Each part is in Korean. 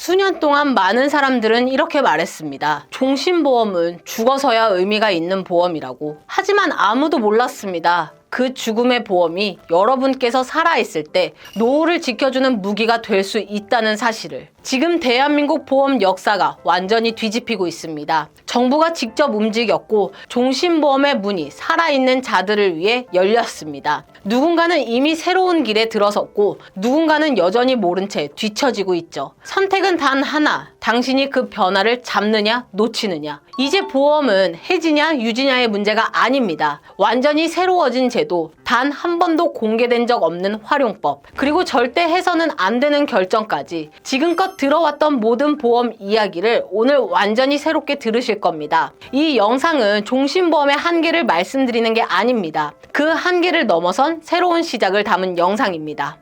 수년 동안 많은 사람들은 이렇게 말했습니다. 종신보험은 죽어서야 의미가 있는 보험이라고. 하지만 아무도 몰랐습니다. 그 죽음의 보험이 여러분께서 살아있을 때 노후를 지켜주는 무기가 될 수 있다는 사실을. 지금 대한민국 보험 역사가 완전히 뒤집히고 있습니다. 정부가 직접 움직였고 종신보험의 문이 살아있는 자들을 위해 열렸습니다. 누군가는 이미 새로운 길에 들어섰고 누군가는 여전히 모른 채 뒤처지고 있죠. 선택은 단 하나. 당신이 그 변화를 잡느냐 놓치느냐. 이제 보험은 해지냐 유지냐의 문제가 아닙니다. 완전히 새로워진 제도, 단 한 번도 공개된 적 없는 활용법, 그리고 절대 해서는 안 되는 결정까지 지금껏 들어왔던 모든 보험 이야기를 오늘 완전히 새롭게 들으실 겁니다. 이 영상은 종신보험의 한계를 말씀드리는 게 아닙니다. 그 한계를 넘어선 새로운 시작을 담은 영상입니다.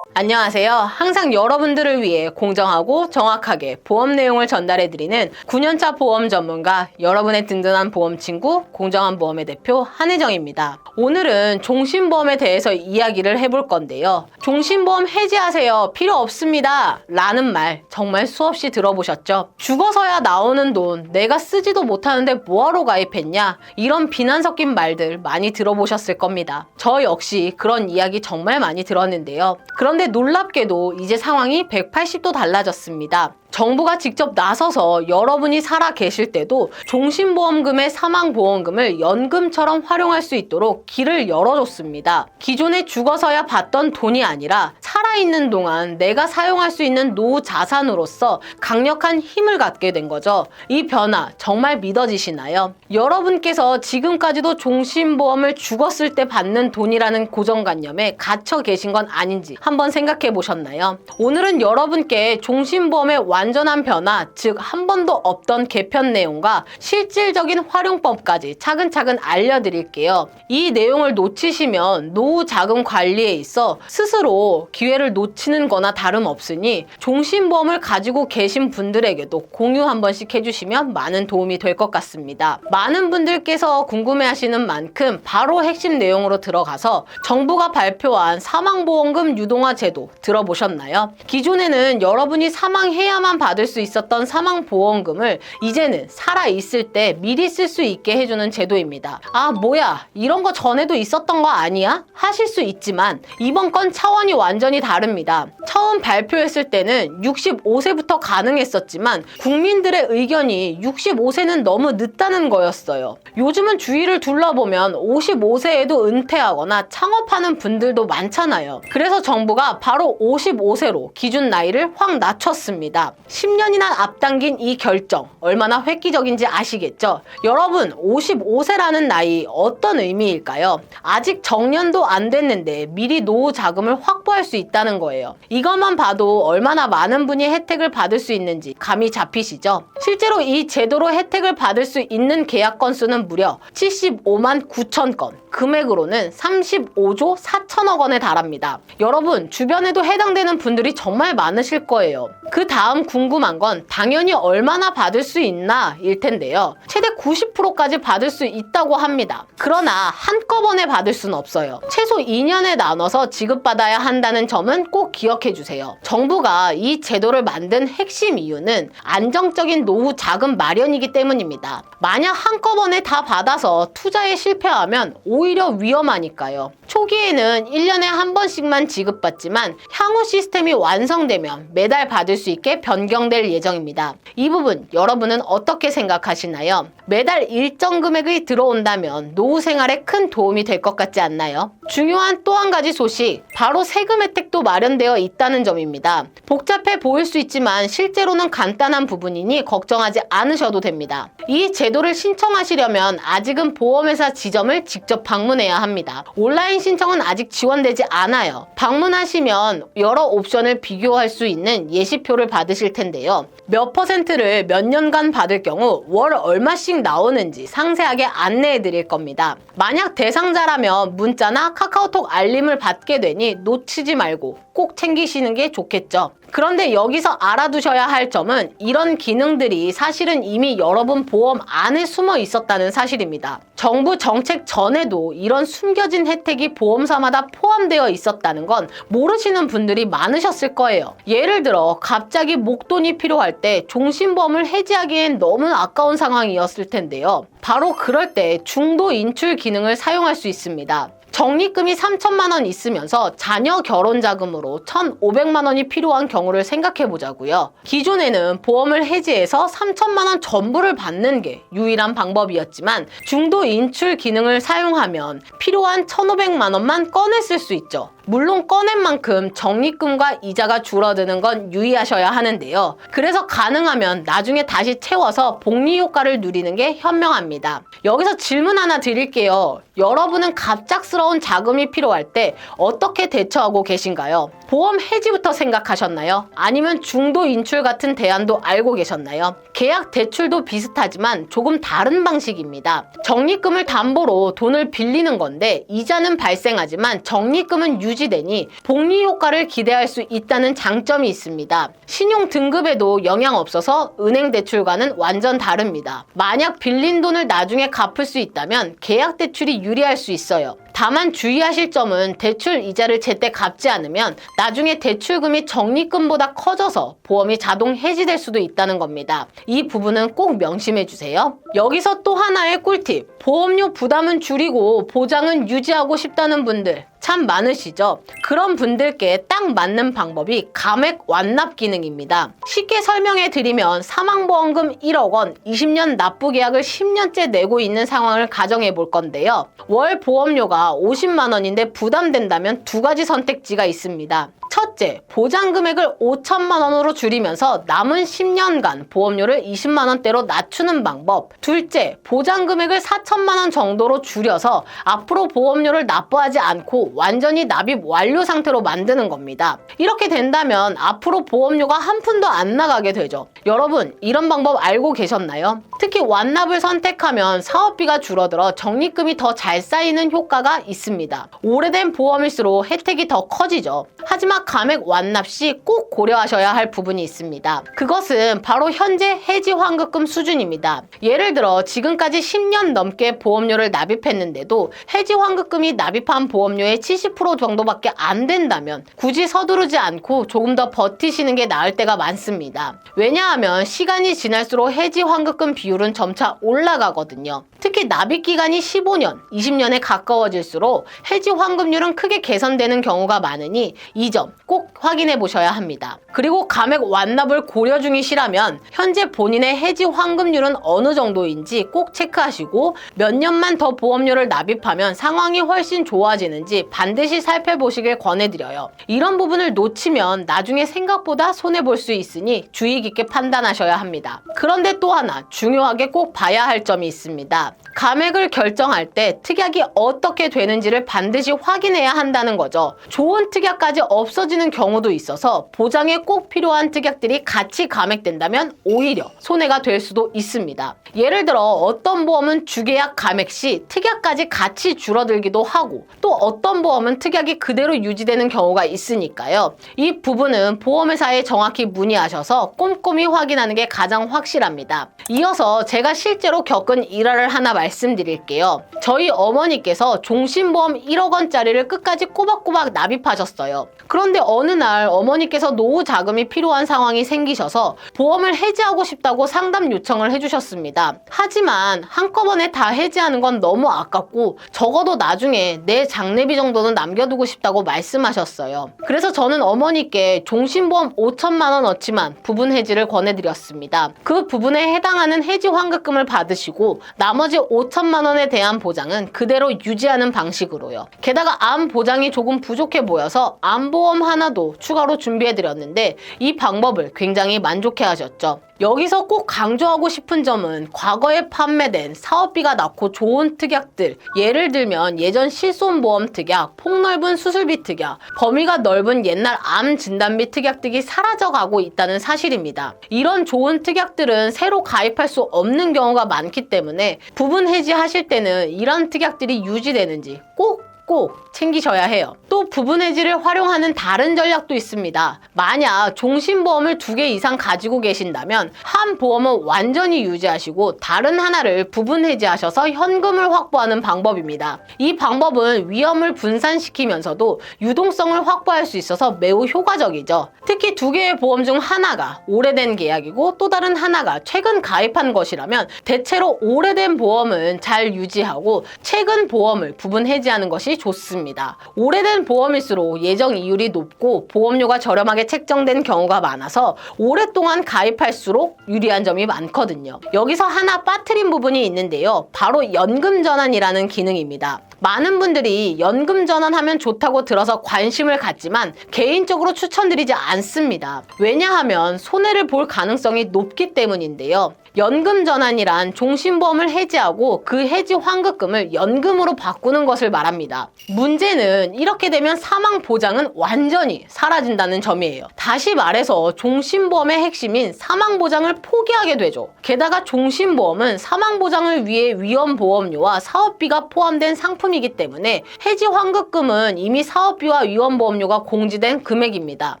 안녕하세요. 항상 여러분들을 위해 공정하고 정확하게 보험 내용을 전달해드리는 9년차 보험 전문가, 여러분의 든든한 보험 친구, 공정한 보험의 대표 한혜정입니다. 오늘은 종신보험에 대해서 이야기를 해볼 건데요. 종신보험 해지하세요. 필요 없습니다. 라는 말 정말 수없이 들어보셨죠? 죽어서야 나오는 돈 내가 쓰지도 못하는데 뭐하러 가입했냐? 이런 비난 섞인 말들 많이 들어보셨을 겁니다. 저 역시 그런 이야기 정말 많이 들었는데요. 그런데 놀랍게도 이제 상황이 180도 달라졌습니다. 정부가 직접 나서서 여러분이 살아 계실 때도 종신보험금의 사망보험금을 연금처럼 활용할 수 있도록 길을 열어줬습니다. 기존에 죽어서야 받던 돈이 아니라 살아있는 동안 내가 사용할 수 있는 노후 자산으로서 강력한 힘을 갖게 된 거죠. 이 변화 정말 믿어지시나요? 여러분께서 지금까지도 종신보험을 죽었을 때 받는 돈이라는 고정관념에 갇혀 계신 건 아닌지 한번 생각해 보셨나요? 오늘은 여러분께 종신보험의 완전한 변화, 즉 한 번도 없던 개편 내용과 실질적인 활용법까지 차근차근 알려드릴게요. 이 내용을 놓치시면 노후 자금 관리에 있어 스스로 기회를 놓치는 거나 다름없으니 종신보험을 가지고 계신 분들에게도 공유 한 번씩 해주시면 많은 도움이 될 것 같습니다. 많은 분들께서 궁금해하시는 만큼 바로 핵심 내용으로 들어가서 정부가 발표한 사망보험금 유동화 제도 들어보셨나요? 기존에는 여러분이 사망해야만 받을 수 있었던 사망보험금을 이제는 살아있을 때 미리 쓸 수 있게 해주는 제도입니다. 아, 뭐야, 이런 거 전에도 있었던 거 아니야? 하실 수 있지만 이번 건 차원이 완전히 다릅니다. 처음 발표했을 때는 65세부터 가능했었지만 국민들의 의견이 65세는 너무 늦다는 거였어요. 요즘은 주위를 둘러보면 55세에도 은퇴하거나 창업하는 분들도 많잖아요. 그래서 정부가 바로 55세로 기준 나이를 확 낮췄습니다. 10년이나 앞당긴 이 결정 얼마나 획기적인지 아시겠죠? 여러분, 55세라는 나이 어떤 의미일까요? 아직 정년도 안 됐는데 미리 노후 자금을 확보할 수 있다는 거예요. 이것만 봐도 얼마나 많은 분이 혜택을 받을 수 있는지 감이 잡히시죠? 실제로 이 제도로 혜택을 받을 수 있는 계약 건수는 무려 75만 9천 건, 금액으로는 35조 4천억 원에 달합니다. 여러분, 주변에도 해당되는 분들이 정말 많으실 거예요. 그 다음 궁금한 건 당연히 얼마나 받을 수 있나 일 텐데요. 최대 90%까지 받을 수 있다고 합니다. 그러나 한꺼번에 받을 수는 없어요. 최소 2년에 나눠서 지급받아야 한다는 점은 꼭 기억해 주세요. 정부가 이 제도를 만든 핵심 이유는 안정적인 노후 자금 마련이기 때문입니다. 만약 한꺼번에 다 받아서 투자에 실패하면 오히려 위험하니까요. 초기에는 1년에 한 번씩만 지급받지만 향후 시스템이 완성되면 매달 받을 수 있게 변경될 예정입니다. 이 부분 여러분은 어떻게 생각하시나요? 매달 일정 금액이 들어온다면 노후 생활에 큰 도움이 될 것 같지 않나요? 중요한 또 한 가지 소식, 바로 세금 혜택도 마련되어 있다는 점입니다. 복잡해 보일 수 있지만 실제로는 간단한 부분이니 걱정하지 않으셔도 됩니다. 이 제도를 신청하시려면 아직은 보험회사 지점을 직접 방문해야 합니다. 온라인 신청은 아직 지원되지 않아요. 방문하시면 여러 옵션을 비교할 수 있는 예시표를 받으실 텐데요. 몇 퍼센트를 몇 년간 받을 경우 월 얼마씩 나오는지 상세하게 안내해 드릴 겁니다. 만약 대상자라면 문자나 카카오톡 알림을 받게 되니 놓치지 말고 꼭 챙기시는 게 좋겠죠. 그런데 여기서 알아두셔야 할 점은 이런 기능들이 사실은 이미 여러분 보험 안에 숨어 있었다는 사실입니다. 정부 정책 전에도 이런 숨겨진 혜택이 보험사마다 포함되어 있었다는 건 모르시는 분들이 많으셨을 거예요. 예를 들어 갑자기 목돈이 필요할 때 종신보험을 해지하기엔 너무 아까운 상황이었을 텐데요. 바로 그럴 때 중도 인출 기능을 사용할 수 있습니다. 적립금이 3천만 원 있으면서 자녀 결혼 자금으로 1,500만 원이 필요한 경우를 생각해 보자고요. 기존에는 보험을 해지해서 3천만 원 전부를 받는 게 유일한 방법이었지만 중도 인출 기능을 사용하면 필요한 1,500만 원만 꺼내 쓸 수 있죠. 물론 꺼낸 만큼 적립금과 이자가 줄어드는 건 유의하셔야 하는데요. 그래서 가능하면 나중에 다시 채워서 복리 효과를 누리는 게 현명합니다. 여기서 질문 하나 드릴게요. 여러분은 갑작스러운 자금이 필요할 때 어떻게 대처하고 계신가요? 보험 해지부터 생각하셨나요? 아니면 중도 인출 같은 대안도 알고 계셨나요? 계약 대출도 비슷하지만 조금 다른 방식입니다. 적립금을 담보로 돈을 빌리는 건데 이자는 발생하지만 적립금은 유지되니 복리 효과를 기대할 수 있다는 장점이 있습니다. 신용 등급에도 영향 없어서 은행 대출과는 완전 다릅니다. 만약 빌린 돈을 나중에 갚을 수 있다면 계약 대출이 유리할 수 있어요. 다만 주의하실 점은 대출 이자를 제때 갚지 않으면 나중에 대출금이 적립금보다 커져서 보험이 자동 해지될 수도 있다는 겁니다. 이 부분은 꼭 명심해 주세요. 여기서 또 하나의 꿀팁. 보험료 부담은 줄이고 보장은 유지하고 싶다는 분들 참 많으시죠? 그런 분들께 딱 맞는 방법이 감액 완납 기능입니다. 쉽게 설명해 드리면 사망보험금 1억 원, 20년 납부 계약을 10년째 내고 있는 상황을 가정해 볼 건데요. 월 보험료가 50만 원인데 부담된다면 두 가지 선택지가 있습니다. 첫째, 보장 금액을 5천만 원으로 줄이면서 남은 10년간 보험료를 20만 원대로 낮추는 방법. 둘째, 보장 금액을 4천만 원 정도로 줄여서 앞으로 보험료를 납부하지 않고 완전히 납입 완료 상태로 만드는 겁니다. 이렇게 된다면 앞으로 보험료가 한 푼도 안 나가게 되죠. 여러분, 이런 방법 알고 계셨나요? 특히 완납을 선택하면 사업비가 줄어들어 적립금이 더 잘 쌓이는 효과가 있습니다. 오래된 보험일수록 혜택이 더 커지죠. 하지만 감액 완납 시 꼭 고려하셔야 할 부분이 있습니다. 그것은 바로 현재 해지 환급금 수준입니다. 예를 들어 지금까지 10년 넘게 보험료를 납입했는데도 해지 환급금이 납입한 보험료의 70% 정도밖에 안 된다면 굳이 서두르지 않고 조금 더 버티시는 게 나을 때가 많습니다. 왜냐하면 시간이 지날수록 해지 환급금 비율은 점차 올라가거든요. 특히 납입 기간이 15년, 20년에 가까워질수록 해지 환급률은 크게 개선되는 경우가 많으니 이 점 꼭 확인해 보셔야 합니다. 그리고 감액 완납을 고려 중이시라면 현재 본인의 해지 환급률은 어느 정도인지 꼭 체크하시고 몇 년만 더 보험료를 납입하면 상황이 훨씬 좋아지는지 반드시 살펴보시길 권해드려요. 이런 부분을 놓치면 나중에 생각보다 손해볼 수 있으니 주의 깊게 판단하셔야 합니다. 그런데 또 하나 중요하게 꼭 봐야 할 점이 있습니다. 감액을 결정할 때 특약이 어떻게 되는지를 반드시 확인해야 한다는 거죠. 좋은 특약까지 없어지는 경우도 있어서 보장에 꼭 필요한 특약들이 같이 감액된다면 오히려 손해가 될 수도 있습니다. 예를 들어 어떤 보험은 주계약 감액 시 특약까지 같이 줄어들기도 하고 또 어떤 보험은 특약이 그대로 유지되는 경우가 있으니까요. 이 부분은 보험회사에 정확히 문의하셔서 꼼꼼히 확인하는 게 가장 확실합니다. 이어서 제가 실제로 겪은 일화를 하나 말씀드릴게요. 저희 어머니께서 종신보험 1억 원짜리를 끝까지 꼬박꼬박 납입하셨어요. 그런데 어느 날 어머니께서 노후 자금이 필요한 상황이 생기셔서 보험을 해지하고 싶다고 상담 요청을 해주셨습니다. 하지만 한꺼번에 다 해지하는 건 너무 아깝고 적어도 나중에 내 장례비 정도는 남겨두고 싶다고 말씀하셨어요. 그래서 저는 어머니께 종신보험 5천만 원어치만 부분 해지를 권해드렸습니다. 그 부분에 해당하는 해지 환급금을 받으시고 나머지 5천만 원에 대한 보장은 그대로 유지하는 방식으로요. 게다가 암 보장이 조금 부족해 보여서 암보험 하나도 추가로 준비해드렸는데 이 방법을 굉장히 만족해 하셨죠. 여기서 꼭 강조하고 싶은 점은 과거에 판매된 사업비가 낮고 좋은 특약들, 예를 들면 예전 실손보험 특약, 폭넓은 수술비 특약, 범위가 넓은 옛날 암 진단비 특약 등이 사라져가고 있다는 사실입니다. 이런 좋은 특약들은 새로 가입할 수 없는 경우가 많기 때문에 부분 해지하실 때는 이런 특약들이 유지되는지 꼭 꼭 챙기셔야 해요. 또 부분 해지를 활용하는 다른 전략도 있습니다. 만약 종신보험을 2개 이상 가지고 계신다면 한 보험은 완전히 유지하시고 다른 하나를 부분 해지하셔서 현금을 확보하는 방법입니다. 이 방법은 위험을 분산시키면서도 유동성을 확보할 수 있어서 매우 효과적이죠. 특히 2개의 보험 중 하나가 오래된 계약이고 또 다른 하나가 최근 가입한 것이라면 대체로 오래된 보험은 잘 유지하고 최근 보험을 부분 해지하는 것이 좋습니다. 오래된 보험일수록 예정 이율이 높고 보험료가 저렴하게 책정된 경우가 많아서 오랫동안 가입할수록 유리한 점이 많거든요. 여기서 하나 빠뜨린 부분이 있는데요. 바로 연금 전환이라는 기능입니다. 많은 분들이 연금 전환하면 좋다고 들어서 관심을 갖지만 개인적으로 추천드리지 않습니다. 왜냐하면 손해를 볼 가능성이 높기 때문인데요. 연금 전환이란 종신보험을 해지하고 그 해지 환급금을 연금으로 바꾸는 것을 말합니다. 문제는 이렇게 되면 사망 보장은 완전히 사라진다는 점이에요. 다시 말해서 종신보험의 핵심인 사망 보장을 포기하게 되죠. 게다가 종신보험은 사망 보장을 위해 위험보험료와 사업비가 포함된 상품이기 때문에 해지 환급금은 이미 사업비와 위험보험료가 공제된 금액입니다.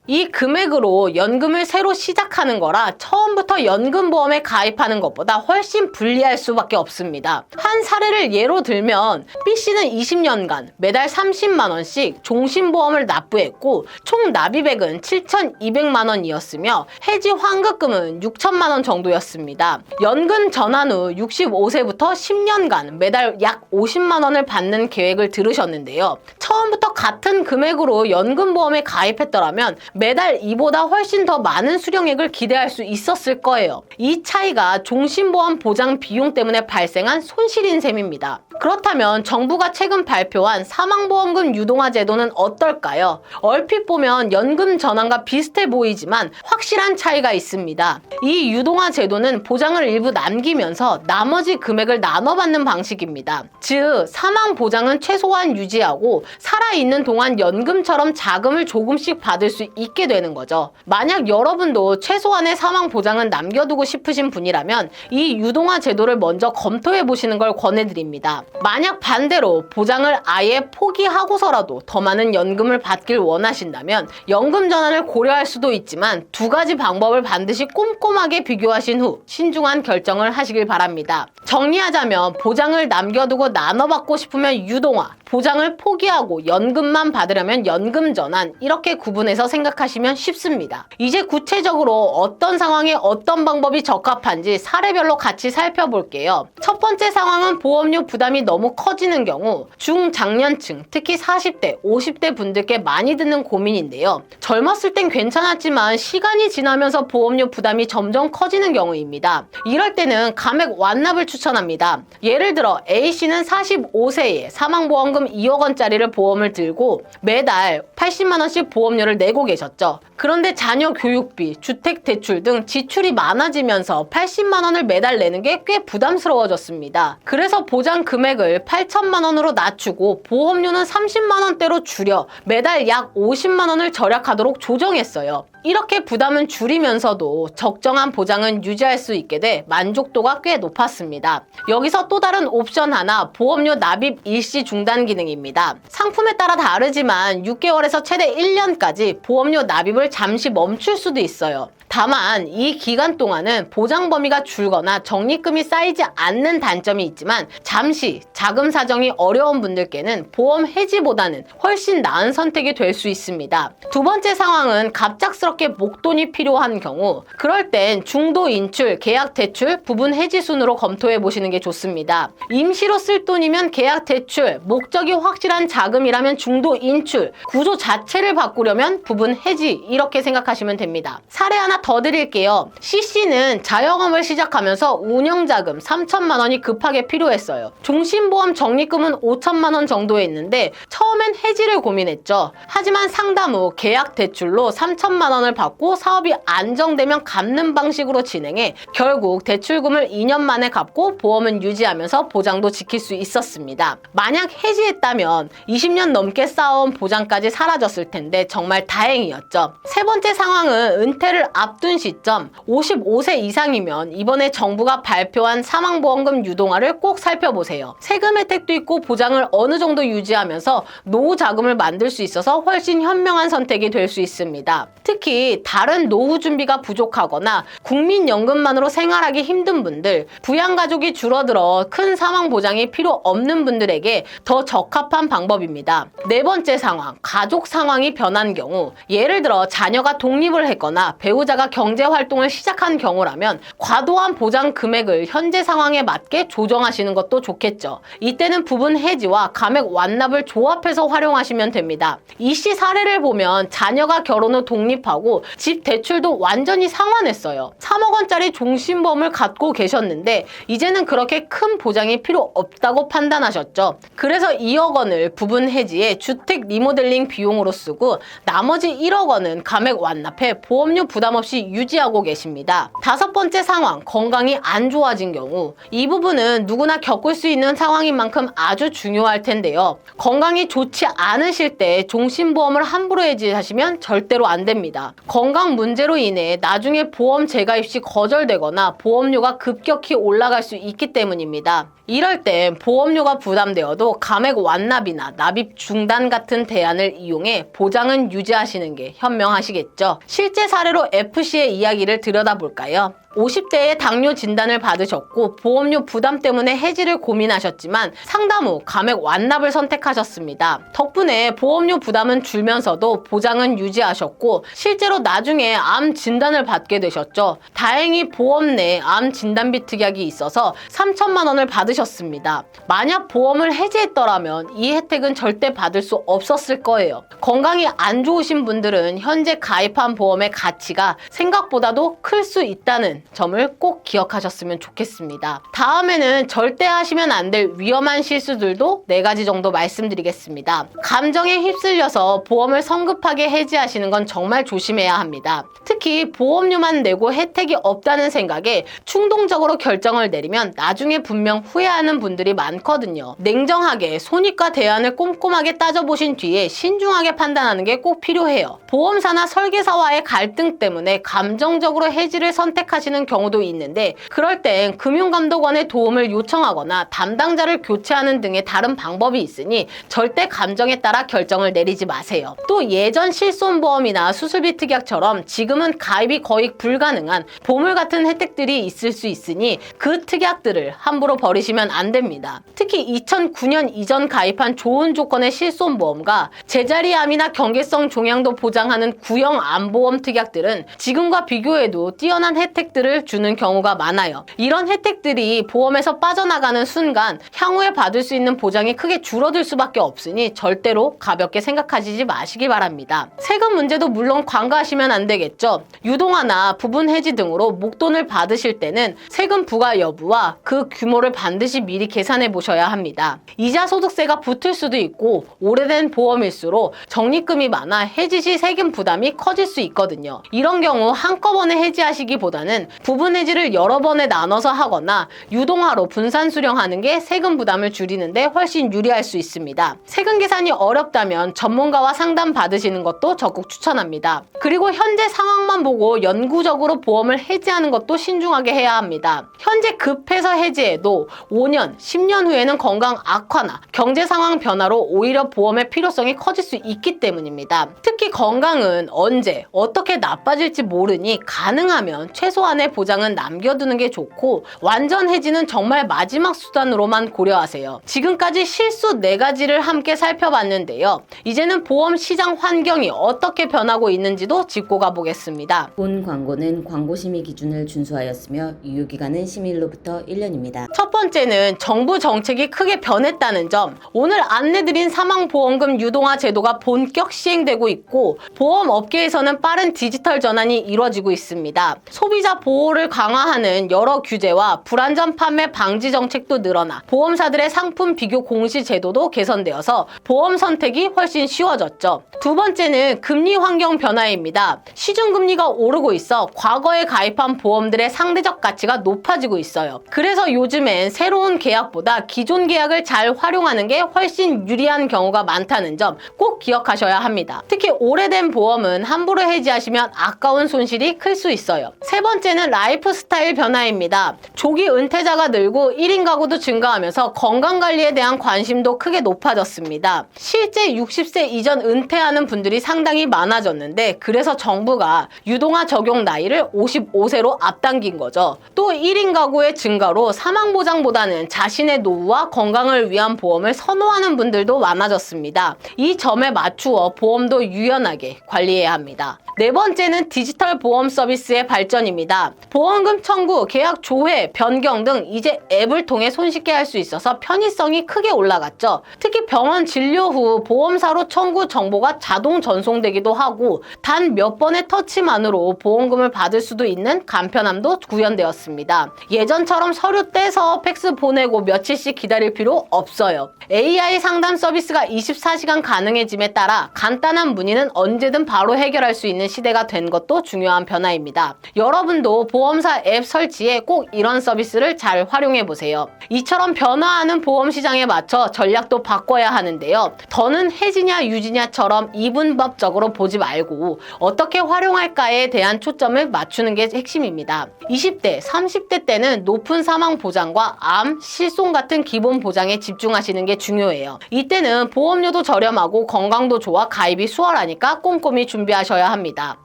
이 금액으로 연금을 새로 시작하는 거라 처음부터 연금보험에 가입하는 것보다 훨씬 불리할 수밖에 없습니다. 한 사례를 예로 들면 B씨는 20년간 매달 30만 원씩 종신보험을 납부했고 총 납입액은 7,200만 원이었으며 해지 환급금은 6천만 원 정도였습니다. 연금 전환 후 65세부터 10년간 매달 약 50만 원을 받는 계획을 들으셨는데요. 처음부터 같은 금액으로 연금보험에 가입했더라면 매달 이보다 훨씬 더 많은 수령액을 기대할 수 있었을 거예요. 이 차이가 종신보험 보장 비용 때문에 발생한 손실인 셈입니다. 그렇다면 정부가 최근 발표한 사망보험금 유동화 제도는 어떨까요? 얼핏 보면 연금 전환과 비슷해 보이지만 확실한 차이가 있습니다. 이 유동화 제도는 보장을 일부 남기면서 나머지 금액을 나눠받는 방식입니다. 즉, 사망 보장은 최소한 유지하고 살아있는 동안 연금처럼 자금을 조금씩 받을 수 있게 되는 거죠. 만약 여러분도 최소한의 사망 보장은 남겨두고 싶으신 분이라면 이 유동화 제도를 먼저 검토해 보시는 걸 권해드립니다. 만약 반대로 보장을 아예 포기하고서라도 더 많은 연금을 받길 원하신다면 연금 전환을 고려할 수도 있지만 2가지 방법을 반드시 꼼꼼하게 비교하신 후 신중한 결정을 하시길 바랍니다. 정리하자면 보장을 남겨두고 나눠받고 싶으면 유동화, 보장을 포기하고 연금만 받으려면 연금 전환, 이렇게 구분해서 생각하시면 쉽습니다. 이제 구체적으로 어떤 상황에 어떤 방법이 적합한지 사례별로 같이 살펴볼게요. 첫 번째 상황은 보험료 부담이 너무 커지는 경우 중장년층, 특히 40대, 50대 분들께 많이 드는 고민인데요. 젊었을 땐 괜찮았지만 시간이 지나면서 보험료 부담이 점점 커지는 경우입니다. 이럴 때는 감액 완납을 추천합니다. 예를 들어 A씨는 45세에 사망보험금 2억 원짜리를 보험을 들고 매달 80만 원씩 보험료를 내고 계셨죠. 그런데 자녀 교육비, 주택 대출 등 지출이 많아지면서 80만 원을 매달 내는 게 꽤 부담스러워졌습니다. 그래서 보장 금액을 8천만 원으로 낮추고 보험료는 30만 원대로 줄여 매달 약 50만 원을 절약하도록 조정했어요. 이렇게 부담은 줄이면서도 적정한 보장은 유지할 수 있게 돼 만족도가 꽤 높았습니다. 여기서 또 다른 옵션 하나, 보험료 납입 일시 중단 기능입니다. 상품에 따라 다르지만 6개월에서 최대 1년까지 보험료 납입을 잠시 멈출 수도 있어요. 다만 이 기간 동안은 보장 범위가 줄거나 적립금이 쌓이지 않는 단점이 있지만 잠시 자금 사정이 어려운 분들께는 보험 해지보다는 훨씬 나은 선택이 될 수 있습니다. 두 번째 상황은 갑작스럽게 목돈이 필요한 경우, 그럴 땐 중도 인출, 계약 대출, 부분 해지 순으로 검토해 보시는 게 좋습니다. 임시로 쓸 돈이면 계약 대출, 목적이 확실한 자금이라면 중도 인출, 구조 자체를 바꾸려면 부분 해지, 이렇게 생각하시면 됩니다. 사례 하나 더 드릴게요. C씨는 자영업을 시작하면서 운영자금 3천만 원이 급하게 필요했어요. 종신보험 적립금은 5천만 원 정도였는데 처음엔 해지를 고민했죠. 하지만 상담 후 계약 대출로 3천만 원을 받고 사업이 안정되면 갚는 방식으로 진행해 결국 대출금을 2년 만에 갚고 보험은 유지하면서 보장도 지킬 수 있었습니다. 만약 해지했다면 20년 넘게 쌓아온 보장까지 사라졌을 텐데 정말 다행이었죠. 세 번째 상황은 은퇴를 앞 앞둔 시점 55세 이상이면 이번에 정부가 발표한 사망보험금 유동화를 꼭 살펴보세요. 세금 혜택도 있고 보장을 어느 정도 유지하면서 노후 자금을 만들 수 있어서 훨씬 현명한 선택이 될 수 있습니다. 특히 다른 노후 준비가 부족하거나 국민연금만으로 생활하기 힘든 분들, 부양가족이 줄어들어 큰 사망 보장이 필요 없는 분들에게 더 적합한 방법입니다. 네 번째 상황, 가족 상황이 변한 경우, 예를 들어 자녀가 독립을 했거나 배우자가 경제 활동을 시작한 경우라면 과도한 보장 금액을 현재 상황에 맞게 조정하시는 것도 좋겠죠. 이때는 부분 해지와 감액 완납을 조합해서 활용하시면 됩니다. 이 씨 사례를 보면 자녀가 결혼 후 독립하고 집 대출도 완전히 상환했어요. 3억 원짜리 종신보험을 갖고 계셨는데 이제는 그렇게 큰 보장이 필요 없다고 판단하셨죠. 그래서 2억 원을 부분 해지에 주택 리모델링 비용으로 쓰고 나머지 1억 원은 감액 완납해 보험료 부담 없이 유지하고 계십니다. 다섯 번째 상황, 건강이 안 좋아진 경우. 이 부분은 누구나 겪을 수 있는 상황인 만큼 아주 중요할 텐데요. 건강이 좋지 않으실 때 종신보험을 함부로 해지하시면 절대로 안 됩니다. 건강 문제로 인해 나중에 보험 재가입 시 거절되거나 보험료가 급격히 올라갈 수 있기 때문입니다. 이럴 땐 보험료가 부담되어도 감액 완납이나 납입 중단 같은 대안을 이용해 보장은 유지하시는 게 현명하시겠죠. 실제 사례로 F씨의 이야기를 들여다볼까요? 50대에 당뇨 진단을 받으셨고 보험료 부담 때문에 해지를 고민하셨지만 상담 후 감액 완납을 선택하셨습니다. 덕분에 보험료 부담은 줄면서도 보장은 유지하셨고 실제로 나중에 암 진단을 받게 되셨죠. 다행히 보험 내 암 진단비 특약이 있어서 3천만 원을 받으셨습니다. 만약 보험을 해지했더라면 이 혜택은 절대 받을 수 없었을 거예요. 건강이 안 좋으신 분들은 현재 가입한 보험의 가치가 생각보다도 클 수 있다는 점을 꼭 기억하셨으면 좋겠습니다. 다음에는 절대 하시면 안 될 위험한 실수들도 4가지 정도 말씀드리겠습니다. 감정에 휩쓸려서 보험을 성급하게 해지하시는 건 정말 조심해야 합니다. 특히 보험료만 내고 혜택이 없다는 생각에 충동적으로 결정을 내리면 나중에 분명 후회하는 분들이 많거든요. 냉정하게 손익과 대안을 꼼꼼하게 따져보신 뒤에 신중하게 판단하는 게 꼭 필요해요. 보험사나 설계사와의 갈등 때문에 감정적으로 해지를 선택하시는 경우도 있는데 그럴 땐 금융감독원의 도움을 요청하거나 담당자를 교체하는 등의 다른 방법이 있으니 절대 감정에 따라 결정을 내리지 마세요. 또 예전 실손보험이나 수술비 특약처럼 지금은 가입이 거의 불가능한 보물 같은 혜택들이 있을 수 있으니 그 특약들을 함부로 버리시면 안 됩니다. 특히 2009년 이전 가입한 좋은 조건의 실손보험과 제자리암이나 경계성 종양도 보장하는 구형 암보험 특약들은 지금과 비교해도 뛰어난 혜택들을 주는 경우가 많아요. 이런 혜택들이 보험에서 빠져나가는 순간 향후에 받을 수 있는 보장이 크게 줄어들 수밖에 없으니 절대로 가볍게 생각하시지 마시기 바랍니다. 세금 문제도 물론 관가하시면 안 되겠죠. 유동화나 부분 해지 등으로 목돈을 받으실 때는 세금 부과 여부와 그 규모를 반드시 미리 계산해 보셔야 합니다. 이자 소득세가 붙을 수도 있고 오래된 보험일수록 적립금이 많아 해지 시 세금 부담이 커질 수 있거든요. 이런 경우 한꺼번에 해지하시기보다는 부분 해지를 여러 번에 나눠서 하거나 유동화로 분산 수령하는 게 세금 부담을 줄이는데 훨씬 유리할 수 있습니다. 세금 계산이 어렵다면 전문가와 상담 받으시는 것도 적극 추천합니다. 그리고 현재 상황만 보고 영구적으로 보험을 해지하는 것도 신중하게 해야 합니다. 현재 급해서 해지해도 5년, 10년 후에는 건강 악화나 경제 상황 변화로 오히려 보험의 필요성이 커질 수 있기 때문입니다. 특히 건강은 언제, 어떻게 나빠질지 모르니 가능하면 최소한의 보장은 남겨두는 게 좋고 완전 해지는 정말 마지막 수단으로만 고려하세요. 지금까지 실수 4가지를 함께 살펴봤는데요. 이제는 보험 시장 환경이 어떻게 변하고 있는지도 짚고 가보겠습니다. 본 광고는 광고심의 기준을 준수하였으며 유효기간은 심의일로부터 1년입니다. 첫 번째는 정부 정책이 크게 변했다는 점. 오늘 안내드린 사망보험금 유동화 제도가 본격 시행되고 있고 보험업계에서는 빠른 디지털 전환이 이루어지고 있습니다. 소비자 보험 보호를 강화하는 여러 규제와 불안전 판매 방지 정책도 늘어나 보험사들의 상품 비교 공시 제도도 개선되어서 보험 선택이 훨씬 쉬워졌죠. 두 번째는 금리 환경 변화입니다. 시중금리가 오르고 있어 과거에 가입한 보험들의 상대적 가치가 높아지고 있어요. 그래서 요즘엔 새로운 계약보다 기존 계약을 잘 활용하는 게 훨씬 유리한 경우가 많다는 점 꼭 기억하셔야 합니다. 특히 오래된 보험은 함부로 해지하시면 아까운 손실이 클 수 있어요. 세 번째는 라이프 스타일 변화입니다. 조기 은퇴자가 늘고 1인 가구도 증가하면서 건강관리에 대한 관심도 크게 높아졌습니다. 실제 60세 이전 은퇴하는 분들이 상당히 많아졌는데 그래서 정부가 유동화 적용 나이를 55세로 앞당긴 거죠. 또 1인 가구의 증가로 사망보장보다는 자신의 노후와 건강을 위한 보험을 선호하는 분들도 많아졌습니다. 이 점에 맞추어 보험도 유연하게 관리해야 합니다. 네 번째는 디지털 보험 서비스의 발전입니다. 보험금 청구, 계약 조회, 변경 등 이제 앱을 통해 손쉽게 할 수 있어서 편의성이 크게 올라갔죠. 특히 병원 진료 후 보험사로 청구 정보가 자동 전송되기도 하고 단 몇 번의 터치만으로 보험금을 받을 수도 있는 간편함도 구현되었습니다. 예전처럼 서류 떼서 팩스 보내고 며칠씩 기다릴 필요 없어요. AI 상담 서비스가 24시간 가능해짐에 따라 간단한 문의는 언제든 바로 해결할 수 있는 시대가 된 것도 중요한 변화입니다. 여러분도 보험사 앱 설치에 꼭 이런 서비스를 잘 활용해 보세요. 이처럼 변화하는 보험 시장에 맞춰 전략도 바꿔야 하는데요. 더는 해지냐 유지냐처럼 이분법적으로 보지 말고 어떻게 활용할까에 대한 초점을 맞추는 게 핵심입니다. 20대, 30대 때는 높은 사망 보장과 암, 실손 같은 기본 보장에 집중하시는 게 중요해요. 이때는 보험료도 저렴하고 건강도 좋아 가입이 수월하니까 꼼꼼히 준비하셔야 합니다.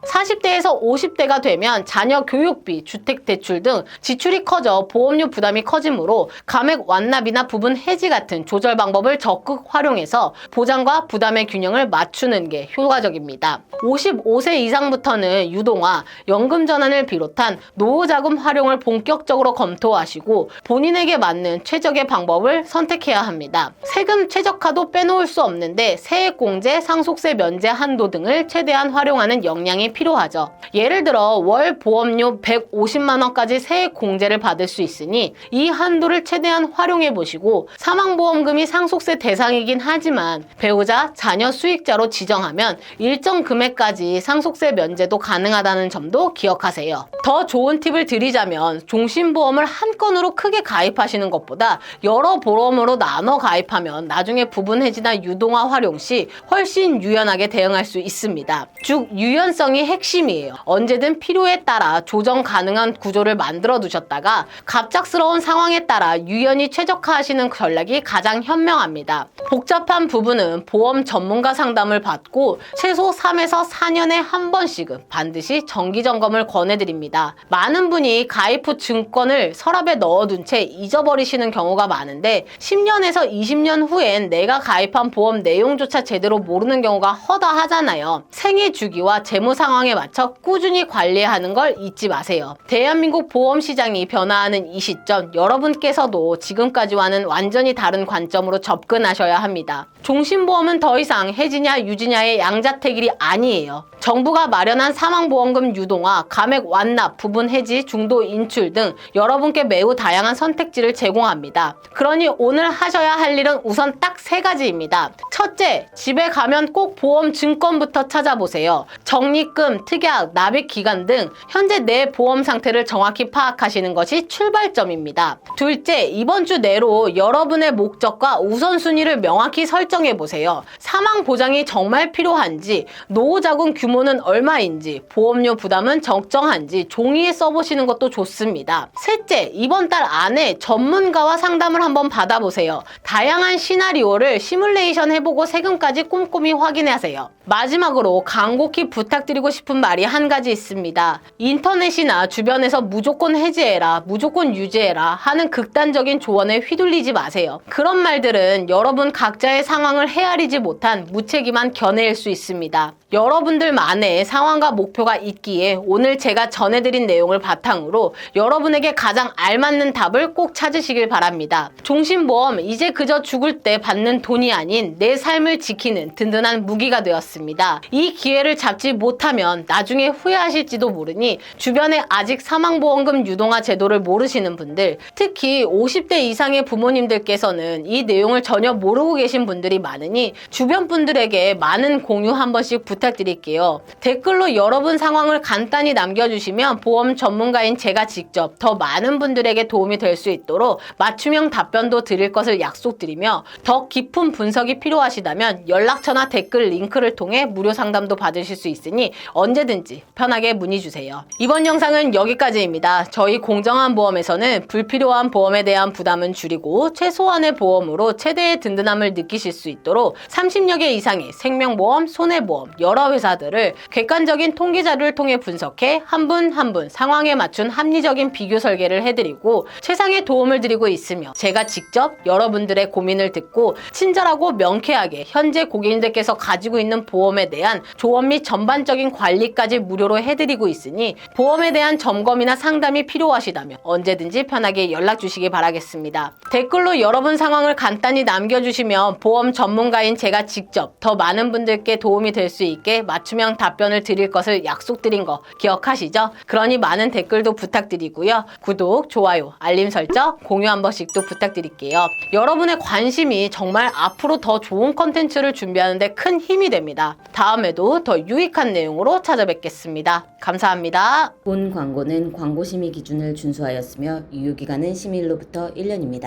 40대에서 50대가 되면 자녀 교육비, 주택대출 등 지출이 커져 보험료 부담이 커지므로 감액 완납이나 부분 해지 같은 조절 방법을 적극 활용해서 보장과 부담의 균형을 맞추는 게 효과적입니다. 55세 이상부터는 유동화, 연금 전환을 비롯한 노후자금 활용을 본격적으로 검토하시고 본인에게 맞는 최적의 방법을 선택해야 합니다. 세금 최적화도 빼놓을 수 없는데 세액공제, 상속세 면제 한도 등을 최대한 활용하는 역량이 필요하죠. 예를 들어 월 보험료 150만 원까지 세액 공제를 받을 수 있으니 이 한도를 최대한 활용해 보시고 사망보험금이 상속세 대상이긴 하지만 배우자, 자녀 수익자로 지정하면 일정 금액까지 상속세 면제도 가능하다는 점도 기억하세요. 더 좋은 팁을 드리자면 종신보험을 한 건으로 크게 가입하시는 것보다 여러 보험으로 나눠 가입하면 나중에 부분 해지나 유동화 활용 시 훨씬 유연하게 대응할 수 있습니다. 즉 유연성이 핵심이에요. 언제든 필요에 따라 조정 가능한 구조를 만들어 두셨다가 갑작스러운 상황에 따라 유연히 최적화하시는 전략이 가장 현명합니다. 복잡한 부분은 보험 전문가 상담을 받고 최소 3에서 4년에 한 번씩은 반드시 정기 점검을 권해드립니다. 많은 분이 가입 후 증권을 서랍에 넣어둔 채 잊어버리시는 경우가 많은데 10년에서 20년 후엔 내가 가입한 보험 내용조차 제대로 모르는 경우가 허다하잖아요. 생애 주기와 재무 상황에 맞춰 꾸준히 관리하는 걸 잊지 마세요. 대한민국 보험 시장이 변화하는 이 시점 여러분께서도 지금까지와는 완전히 다른 관점으로 접근하셔야 합니다. 종신보험은 더 이상 해지냐 유지냐의 양자택일이 아니에요. 정부가 마련한 사망보험금 유동화, 감액 완납, 부분 해지, 중도 인출 등 여러분께 매우 다양한 선택지를 제공합니다. 그러니 오늘 하셔야 할 일은 우선 딱 3가지입니다. 첫째, 집에 가면 꼭 보험 증권부터 찾아보세요. 적립금, 특약, 납입 기간 등 현재 내 보험 상태를 정확히 파악하시는 것이 출발점입니다. 둘째, 이번 주 내로 여러분의 목적과 우선순위를 명확히 설정해 보세요. 사망 보장이 정말 필요한지, 노후자금 규모는 얼마인지, 보험료 부담은 적정한지 종이에 써보시는 것도 좋습니다. 셋째, 이번 달 안에 전문가와 상담을 한번 받아보세요. 다양한 시나리오를 시뮬레이션 해보고 세금까지 꼼꼼히 확인하세요. 마지막으로 간곡히 부탁드리고 싶은 말이 한 가지 있습니다. 인터넷이나 주변에서 무조건 해지해라, 무조건 유지해라 하는 극단적인 조언에 휘둘리지 마세요. 그런 말들은 여러분 각자의 상황을 헤아리지 못한 무책임한 견해일 수 있습니다. 여러분들만의 상황과 목표가 있기에 오늘 제가 전해드린 내용을 바탕으로 여러분에게 가장 알맞는 답을 꼭 찾으시길 바랍니다. 종신보험, 이제 그저 죽을 때 받는 돈이 아닌 내 삶을 지키는 든든한 무기가 되었습니다. 이 기회를 잡지 못하면 나중에 후회하실지도 모르니 주변에 아직 사망보험금 유동화 제도를 모르시는 분들, 특히 50대 이상의 부모님들께서는 이 내용을 전혀 모르고 계신 분들이 많으니 주변 분들에게 많은 공유 한 번씩 부탁드릴게요. 댓글로 여러분 상황을 간단히 남겨주시면 보험 전문가인 제가 직접 더 많은 분들에게 도움이 될 수 있도록 맞춤형 답변도 드릴 것을 약속드리며, 더 깊은 분석이 필요하시다면 연락처나 댓글 링크를 통해 무료 상담도 받으실 수 있으니 언제든지 편하게 문의 주세요. 이번 영상은 여기까지입니다. 저희 공정한 보험에서는 불필요한 보험에 대한 부담은 줄이고 최소한의 보험으로 최대의 든든함을 느끼실 수 있도록 30여 개 이상의 생명보험, 손해보험, 여러 회사들을 객관적인 통계 자료를 통해 분석해 한 분 한 분 상황에 맞춘 합리적인 비교 설계를 해드리고 최상의 도움을 드리고 있으며, 제가 직접 여러분들의 고민을 듣고 친절하고 명쾌하게 현재 고객님들께서 가지고 있는 보험에 대한 조언 및 전반적인 관리까지 무료로 해드리고 있으니 보험에 대한 점검이나 상담이 필요하시다면 언제든지 편하게 연락 주시기 바라겠습니다. 댓글로 여러분 상황을 간단히 남겨주시면 보험 전문가인 제가 직접 더 많은 분들께 도움이 될 수 있게 맞춤형 답변을 드릴 것을 약속드린 거 기억하시죠? 그러니 많은 댓글도 부탁드리고요. 구독, 좋아요, 알림 설정, 공유 한 번씩도 부탁드릴게요. 여러분의 관심이 정말 앞으로 더 좋은 컨텐츠를 준비하는 데 큰 힘이 됩니다. 다음에도 더 유익한 내용으로 찾아뵙겠습니다. 감사합니다. 본 광고는 광고심의 기준을 준수하였으며 유효기간은 심의일로부터 1년입니다.